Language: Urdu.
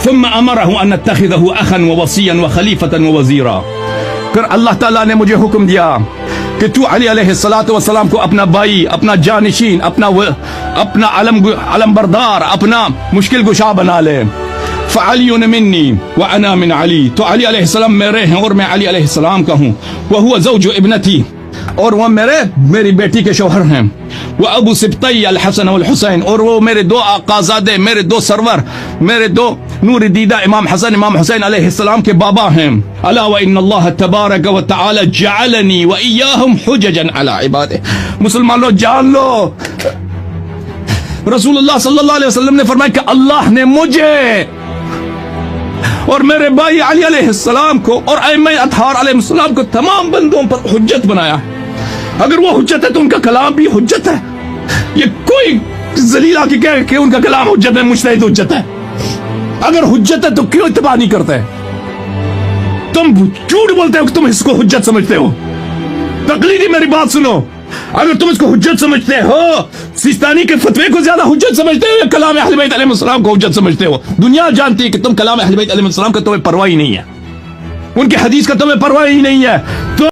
ثم امره ان نتخذه اخا ووصيا وخليفة ووزيرا. پھر اللہ تعالیٰ نے مجھے حکم دیا کہ تو علی علیہ الصلوۃ والسلام کو اپنا بھائی، اپنا جانشین، اپنا علم بردار، اپنا مشکل گشا بنا لے. فعلی منی وانا من علی، تو علی علیہ السلام میرے ہیں اور میں علی علیہ السلام کا ہوں. وہو زوج ابنتی، اور وہ میری بیٹی کے شوہر ہیں. وہ ابو سبطی الحسن والحسین، اور وہ میرے دو آقازادے، میرے دو سرور، میرے دو نور دیدہ امام حسن امام حسین علیہ السلام کے بابا ہیں. الا وان اللہ تبارک و تعالی جعلنی وایاہم حججا علی عبادہ. مسلمانوں جان لو، رسول اللہ صلی اللہ علیہ وسلم نے فرمایا کہ اللہ نے مجھے اور میرے بھائی علی علیہ السلام کو اور ائمہ اطہار علیہ السلام کو تمام بندوں پر حجت بنایا. اگر وہ حجت ہے تو ان کا کلام بھی حجت ہے. یہ کوئی ذلیل آ کے کہے کہ ان کا کلام حجت ہے، مجتہد حجت ہے. اگر حجت ہے تو کیوں اتباع نہیں کرتے؟ تم جھوٹ بولتے ہو کہ تم اس کو حجت سمجھتے ہو. تقلیدی میری بات سنو، اگر تم اس کو حجت سمجھتے ہو، سیستانی کے فتوے کو زیادہ حجت سمجھتے ہو یا کلام اہل بیت علیہ السلام کو حجت سمجھتے ہو؟ دنیا جانتی ہے کہ تم کلام اہل بیت علیہ السلام کا تمہیں پرواہ ہی نہیں ہے، ان کی حدیث کا تمہیں پرواہ ہی نہیں ہے. تو